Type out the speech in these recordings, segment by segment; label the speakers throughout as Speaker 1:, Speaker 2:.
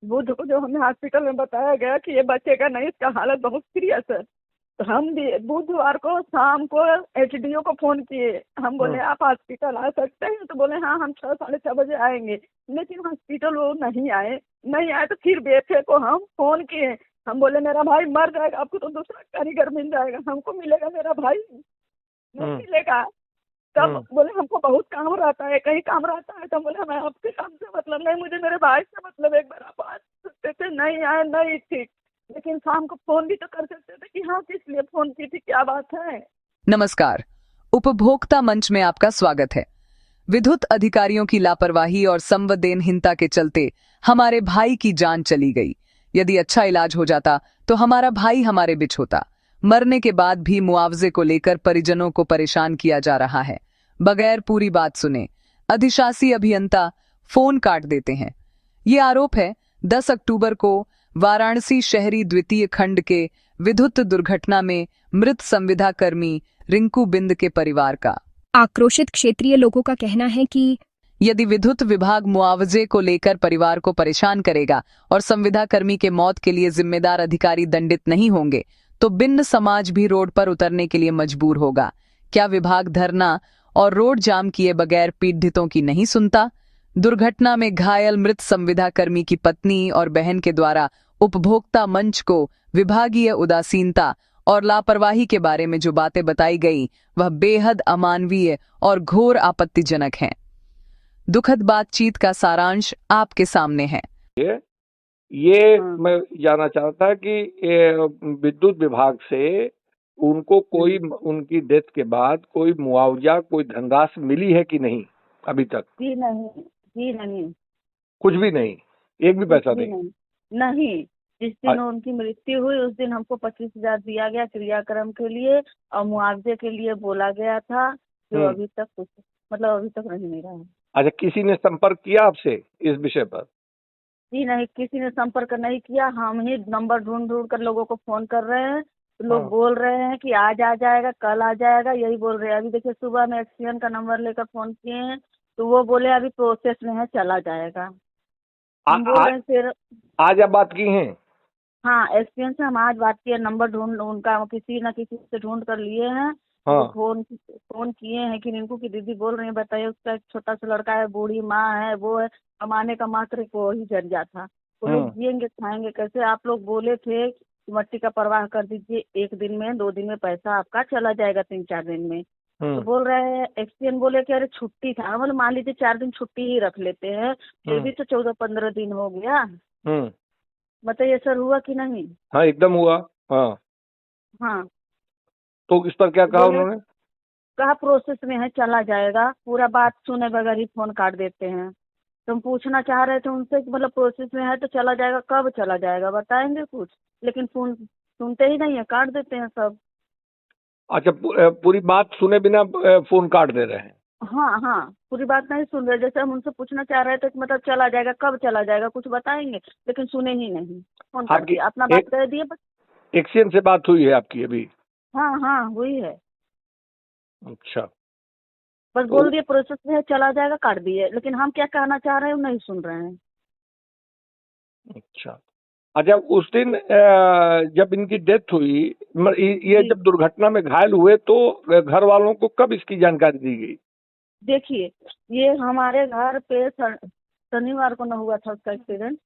Speaker 1: बुध को जो हमें हॉस्पिटल में बताया गया कि ये बचेगा नहीं, इसका हालत बहुत सीरियस है। तो हम भी बुधवार को शाम को एचडीओ को फोन किए। हम बोले आप हॉस्पिटल आ सकते हैं? तो बोले हाँ हम 6 साढ़े 6 बजे आएंगे। लेकिन हॉस्पिटल वो नहीं आए तो फिर बेफे को हम फोन किए। हम बोले मेरा भाई मर जाएगा, आपको तो दूसरा कारीगर मिल जाएगा, हमको मिलेगा मेरा भाई नहीं मिलेगा। तब बोले हमको बहुत काम रहता है, कहीं काम रहता है। तो बोले हमें आपके काम से मतलब नहीं, मुझे मेरे भाई से मतलब। एक बार आप आ सकते थे, नहीं आए, नहीं ठीक। लेकिन शाम को फोन भी तो कर सकते थे कि हाँ किस लिए फोन की थी, क्या बात है।
Speaker 2: नमस्कार। उपभोक्ता मंच में आपका स्वागत है। विद्युत अधिकारियों की लापरवाही और संवेदनहीनता के चलते हमारे भाई की जान चली गई। यदि अच्छा इलाज हो जाता तो हमारा भाई हमारे बिच होता। मरने के बाद भी मुआवजे को लेकर परिजनों को परेशान किया जा रहा है। बगैर पूरी बात सुने अधिशासी अभियंता फोन काट देते हैं। ये आरोप है 10 अक्टूबर को वाराणसी शहरी द्वितीय खंड के विद्युत दुर्घटना में मृत संविदा कर्मी रिंकू बिंद के परिवार का।
Speaker 3: आक्रोशित क्षेत्रीय लोगों का कहना है कि
Speaker 2: यदि विद्युत विभाग मुआवजे को लेकर परिवार को परेशान करेगा और संविदा कर्मी के मौत के लिए जिम्मेदार अधिकारी दंडित नहीं होंगे तो बिंद समाज भी रोड पर उतरने के लिए मजबूर होगा। क्या विभाग धरना और रोड जाम किए बगैर पीड़ितों की नहीं सुनता? दुर्घटना में घायल मृत संविदा कर्मी की पत्नी और बहन के द्वारा उपभोक्ता मंच को विभागीय उदासीनता और लापरवाही के बारे में जो बातें बताई गई वह बेहद अमानवीय और घोर आपत्तिजनक हैं। दुखद बातचीत का सारांश आपके सामने है।
Speaker 4: ये मैं जानना चाहता था कि विद्युत विभाग से उनको कोई उनकी डेथ के बाद कोई मुआवजा, कोई धनराशि मिली है कि नहीं अभी तक?
Speaker 1: जी नहीं, जी नहीं,
Speaker 4: कुछ भी नहीं, एक भी पैसा
Speaker 1: कुछ भी
Speaker 4: नहीं?
Speaker 1: नहीं। जिस दिन उनकी मृत्यु हुई उस दिन हमको 25,000 दिया गया क्रियाक्रम के लिए और मुआवजे के लिए बोला गया था, जो अभी तक कुछ मतलब अभी तक नहीं मिला है।
Speaker 4: अच्छा, किसी ने संपर्क किया आपसे इस विषय पर?
Speaker 1: जी नहीं, किसी ने संपर्क नहीं किया। हम ही नंबर ढूंढ ढूंढ कर लोगों को फोन कर रहे हैं। तो लोग बोल रहे हैं कि आज आ जाएगा, कल आ जाएगा, यही बोल रहे हैं। अभी देखिए सुबह में एक्सीडेंट का नंबर लेकर फोन किए हैं तो वो बोले अभी प्रोसेस में है, चला जाएगा। हम बोल रहे हैं फिर
Speaker 4: आज आप बात की हैं?
Speaker 1: हाँ, एक्सपीरियंस से हम आज बात किए, नंबर ढूंढ उनका किसी न किसी से ढूंढ कर लिए हैं। वो फोन किए हैं कि रिंकू की दीदी बोल रही है, बताइए उसका एक छोटा सा लड़का है, बूढ़ी माँ है, वो है, कमाने का मात्र वो ही जरिया था। वो लोग जिएंगे खाएंगे कैसे? आप लोग बोले थे कि मट्टी का परवाह कर दीजिए, 1 दिन में 2 दिन में पैसा आपका चला जाएगा, 3-4 दिन में। तो बोल रहे हैं एक्सपीरियंस, बोले कि अरे छुट्टी था। मतलब मान लीजिए 4 दिन छुट्टी ही रख लेते हैं, फिर भी तो 14-15 दिन हो गया। बताइए सर, हुआ कि नहीं?
Speaker 4: हाँ, एकदम हुआ। हाँ,
Speaker 1: हाँ,
Speaker 4: तो इस पर क्या कहा
Speaker 1: बोले
Speaker 4: उन्होंने?
Speaker 1: कहा प्रोसेस में है, चला जाएगा। पूरा बात सुने बगैर ही फोन काट देते हैं। तो हम पूछना चाह रहे थे उनसे कि मतलब प्रोसेस में है तो चला जाएगा, कब चला जाएगा बताएंगे कुछ? लेकिन फोन सुनते ही नहीं है, काट देते हैं सब।
Speaker 4: अच्छा, पूरी बात सुने बिना फोन काट दे रहे हैं?
Speaker 1: हाँ हाँ, पूरी बात नहीं सुन रहे। जैसे हम उनसे पूछना चाह रहे थे कि मतलब चला जाएगा, कब चला जाएगा, कुछ बताएंगे, लेकिन सुने ही नहीं, फोन काट
Speaker 4: आपकी
Speaker 1: दिया, अपना बात कह दिए बस।
Speaker 4: एक्सीडेंट से बात हुई है आपकी अभी?
Speaker 1: हाँ हाँ, हुई है।
Speaker 4: अच्छा,
Speaker 1: बस
Speaker 4: तो
Speaker 1: बोल दिए प्रोसेस में है, चला जाएगा, काट दिए। लेकिन हम क्या कहना चाह रहे हैं वो नहीं सुन रहे हैं।
Speaker 4: अच्छा। अच्छा, उस दिन जब इनकी डेथ हुई, ये
Speaker 1: जी
Speaker 4: जब दुर्घटना में घायल हुए तो घर वालों को कब इसकी जानकारी दी गई?
Speaker 1: देखिए, ये हमारे घर पे शनिवार को न हुआ था उसका एक्सीडेंट।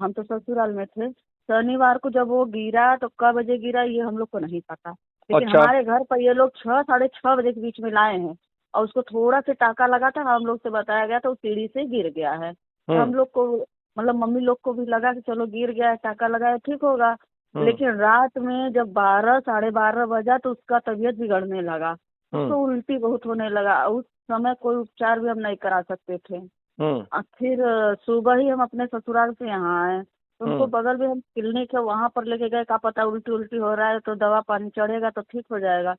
Speaker 1: हम तो ससुराल में थे। शनिवार को जब वो गिरा तो कब बजे गिरा ये हम लोग को नहीं पता। लेकिन
Speaker 4: अच्छा।
Speaker 1: हमारे घर पर ये लोग 6-6:30 के बीच में लाए हैं और उसको थोड़ा सा टाका लगा था। हम लोग से बताया गया था वो सीढ़ी से गिर गया है। तो हम लोग को मतलब मम्मी लोग को भी लगा कि चलो गिर गया है, टाका लगाया ठीक होगा। लेकिन रात में जब 12-12:30 बजा तो उसका तबीयत बिगड़ने लगा। उसको उल्टी बहुत होने लगा। उस समय कोई उपचार भी हम नहीं करा सकते थे। फिर सुबह ही हम अपने ससुराल से यहाँ आए। तो उनको बगल में हम क्लिनिक है वहां पर लेके गए। क्या पता उल्टी उल्टी हो रहा है तो दवा पानी चढ़ेगा तो ठीक हो जाएगा।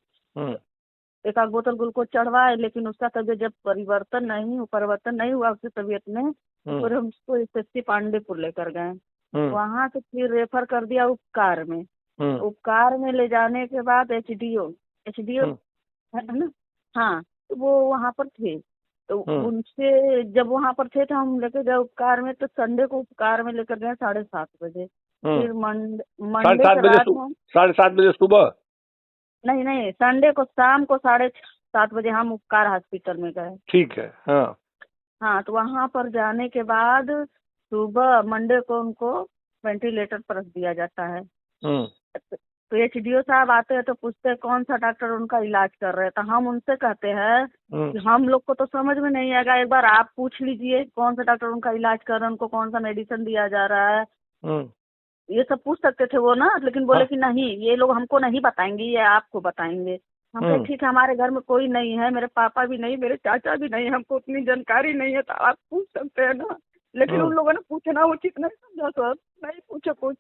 Speaker 1: एक आध बोतल ग्लूकोज चढ़वाए, लेकिन उसका तबीयत जब परिवर्तन नहीं हुआ उसकी तबीयत में, तो फिर हम उसको एसएससी पांडेपुर लेकर गए। वहां से फिर रेफर कर दिया उपकार में। उपकार में ले जाने के बाद एचडीओ एचडीओ है ना, हाँ, तो वो वहां पर थे। तो
Speaker 4: हम्म।
Speaker 1: उनसे जब वहां पर थे तो हम लेकर गए उपकार में, तो संडे को उपकार में लेकर गए 7:30 बजे। फिर मंडे मंडे के रात में
Speaker 4: 7:30 सुबह।
Speaker 1: नहीं नहीं, संडे को शाम को 7:30 बजे हम उपकार हॉस्पिटल में गए।
Speaker 4: ठीक है। हाँ।
Speaker 1: हाँ, तो वहां पर जाने के बाद सुबह मंडे को उनको वेंटिलेटर पर रख दिया जाता है।
Speaker 4: हम्म।
Speaker 1: तो एचडीओ साहब आते हैं तो पूछते हैं कौन सा डॉक्टर उनका इलाज कर रहे हैं, तो हम उनसे कहते हैं कि हम लोग को तो समझ में नहीं आएगा, एक बार आप पूछ लीजिए कौन सा डॉक्टर उनका इलाज कर रहे हैं, उनको कौन सा मेडिसिन दिया जा रहा है। ये सब पूछ सकते थे वो ना, लेकिन बोले कि नहीं, ये लोग हमको नहीं बताएंगे, ये आपको बताएंगे। हम कहे ठीक है, हमारे घर में कोई नहीं है, मेरे पापा भी नहीं, मेरे चाचा भी नहीं, हमको उतनी जानकारी नहीं है, तो आप पूछ सकते हैं ना। लेकिन उन लोगों ने पूछना उचित नहीं समझा सर, नहीं पूछे कुछ।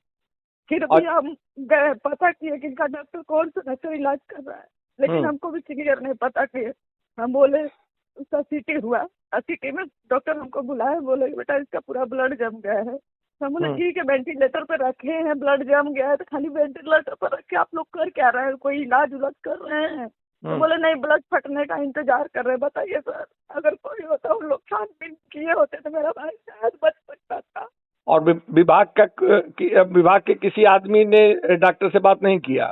Speaker 1: फिर भी हम गए, पता किए कि इनका डॉक्टर कौन सा डॉक्टर इलाज कर रहा है, लेकिन हमको भी क्लियर नहीं पता किए। हम बोले उसका सीटी हुआ, सीटी में डॉक्टर हमको बुलाए, बोले बेटा इसका पूरा ब्लड जम गया है। हम बोले ठीक है, वेंटिलेटर पे रखे हैं, ब्लड जम गया है, तो खाली वेंटिलेटर पर रख के आप लोग कर क्या रहे हैं, कोई इलाज उलाज कर रहे हैं? तो बोले नहीं, ब्लड फटने का इंतजार कर रहे हैं। बताइए सर, अगर कोई होता, उन लोग छानबीन किए होते तो मेरा भाई शायद बच सकता था।
Speaker 4: और विभाग के किसी आदमी ने डॉक्टर से बात नहीं किया?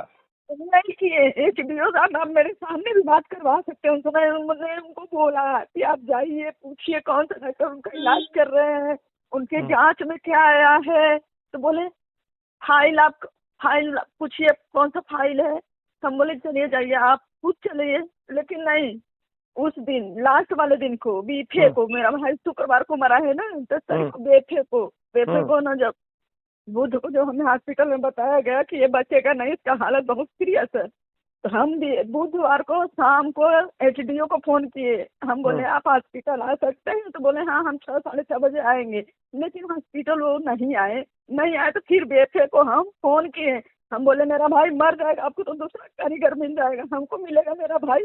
Speaker 1: नहीं किए। एचडीओ साहब आप मेरे सामने भी बात करवा सकते हैं उनसे। मैंने उनको बोला कि आप जाइए, पूछिए कौन सा डॉक्टर उनका इलाज कर रहे हैं, उनके जांच में क्या आया है। तो बोले फाइल पूछिए कौन सा फाइल है। हम बोले चलिए जाइए, आप पूछ चलिए। लेकिन नहीं, उस दिन लास्ट वाले दिन को बीफे को, मेरा भाई शुक्रवार को मरा है ना, 10 तारीख को बेफे को ना, जब बुध को जो हमें हॉस्पिटल में बताया गया कि ये बचेगा नहीं, इसका हालत बहुत सीरियस है, तो हम भी बुधवार को शाम को एचडीओ को फोन किए। हम बोले आप हॉस्पिटल आ सकते हैं? तो बोले हाँ, हम 6 साढ़े 6 बजे आएंगे। लेकिन हॉस्पिटल वो नहीं आए। तो फिर बेफे को हम फोन किए। हम बोले मेरा भाई मर जाएगा, आपको तो दूसरा कारीगर मिल जाएगा, हमको मिलेगा मेरा भाई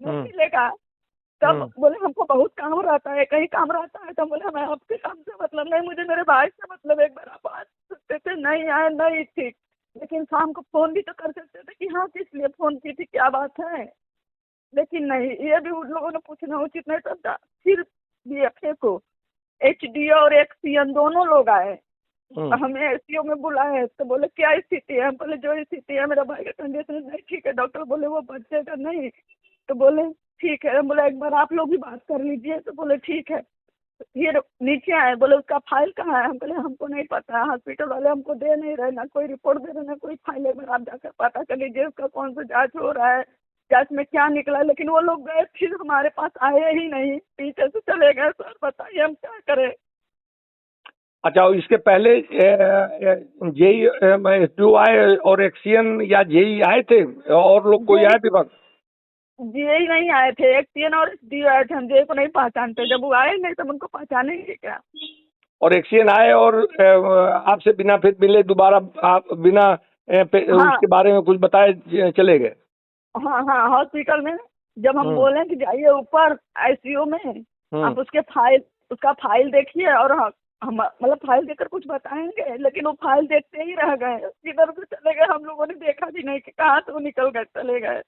Speaker 1: नहीं मिलेगा। तब बोले हमको बहुत काम रहता है, कहीं काम रहता है। तो बोले हमें आपके काम से मतलब नहीं, मुझे मेरे भाई से मतलब, एक बार आप आ सकते थे, नहीं आए, नहीं ठीक। लेकिन शाम को फोन भी तो कर सकते थे कि हाँ किस लिए फोन की थी, क्या बात है। लेकिन नहीं, ये भी उन लोगों ने पूछना उचित नहीं समझा। फिर बीएफए को एचडीओ और एक सीएन दोनों लोग आए, हमें एससीओ में बुलाए। तो बोले क्या स्थिति है? हम बोले जो स्थिति है, मेरा भाई का कंडीशन नहीं ठीक है। डॉक्टर बोले वो बचेगा नहीं। तो बोले ठीक है। हम बोले एक बार आप लोग भी बात कर लीजिए। तो बोले ठीक है। फिर नीचे आए, बोले उसका फाइल कहाँ है? हम बोले हमको नहीं पता, हॉस्पिटल वाले हमको दे नहीं रहे, ना कोई रिपोर्ट दे रहे, ना कोई फाइल है। आप जाकर पता कर लीजिए उसका कौन सा जांच हो रहा है, जांच में क्या निकला। लेकिन वो लोग गए, फिर हमारे पास आए ही नहीं, पीछे से चले गए। सर बताइए हम क्या करें?
Speaker 4: अच्छा, इसके पहले जेई एसडीओ आए और एक्सीएन या जेई आए थे, और लोग कोई आए विभाग?
Speaker 1: जेई नहीं आए थे, एक्सीएन और एसडीओ आए थे। हम जेई को नहीं पहचानते, जब वो आए नहीं तब उनको पहचानेंगे क्या?
Speaker 4: और एक्सीएन आए और आपसे बिना फिर मिले दोबारा, आप बिना उसके बारे में कुछ बताए चले गए?
Speaker 1: हाँ, हॉस्पिटल में जब हम बोले कि जाइए ऊपर आईसीयू में, आप उसका फाइल देखिए, और हम मतलब फाइल देखकर कुछ बताएंगे, लेकिन वो फाइल देखते ही रह गए, किधर से चले गए। हम लोगों ने देखा भी नहीं कि कहाँ से वो निकल गए, चले गए।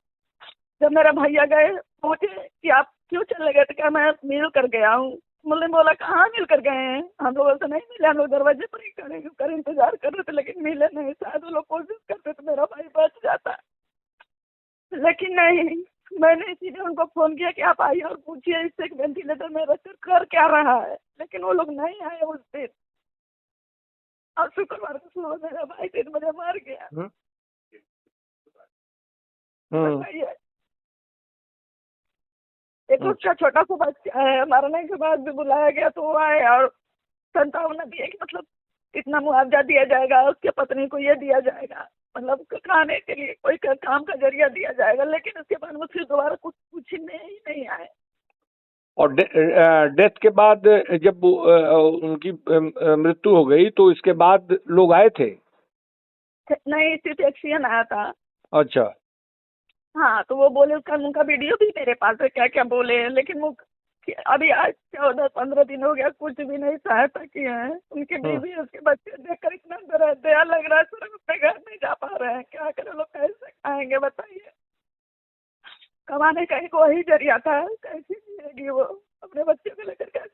Speaker 1: जब मेरा भैया गए, पूछे कि आप क्यों चले गए, तो क्या मैं मिल कर गया हूँ। बोला कहाँ मिल कर गए हैं? हम लोगों से नहीं मिले, हम लोग दरवाजे पर ही कर इंतजार कर रहे थे, लेकिन मिले नहीं। शायद वो लोग कोशिश करते तो मेरा भाई बच जाता, लेकिन नहीं। मैंने इसीलिए उनको फोन किया कि आप आइए और पूछिए इससे वेंटिलेटर में रखकर कर क्या रहा है। लेकिन वो लोग नहीं आए उस दिन, और शुक्रवार को सुबह मेरा भाई 3 बजे मर गया। बताइए, एक उसका छोटा सा बच्चा है, मरने के बाद भी बुलाया गया तो वो आए, और संतावना दी है कि मतलब इतना मुआवजा दिया जाएगा, उसके पत्नी को ये दिया जाएगा, मतलब खाने के लिए कोई काम का जरिया दिया जाएगा। लेकिन उसके बाद में फिर दोबारा कुछ पूछने ही नहीं आए।
Speaker 4: और डेथ के बाद जब उनकी मृत्यु हो गई तो इसके बाद लोग आए थे?
Speaker 1: नहीं, सिर्फ एक्सीडेंट आया था।
Speaker 4: अच्छा।
Speaker 1: हाँ, तो वो बोले, उसका उनका वीडियो भी मेरे पास है, क्या क्या बोले हैं। लेकिन वो अभी आज 14-15 दिन हो गया, कुछ भी नहीं सहायता किए हैं। उनके बीवी उसके बच्चे देखकर इतना दया लग रहा है। सर अपने घर नहीं जा पा रहे हैं, क्या करें, लोग कैसे खाएंगे बताइए? कमाने का एक वही जरिया था, कैसे जिएगी वो, अपने बच्चे को लेकर कैसे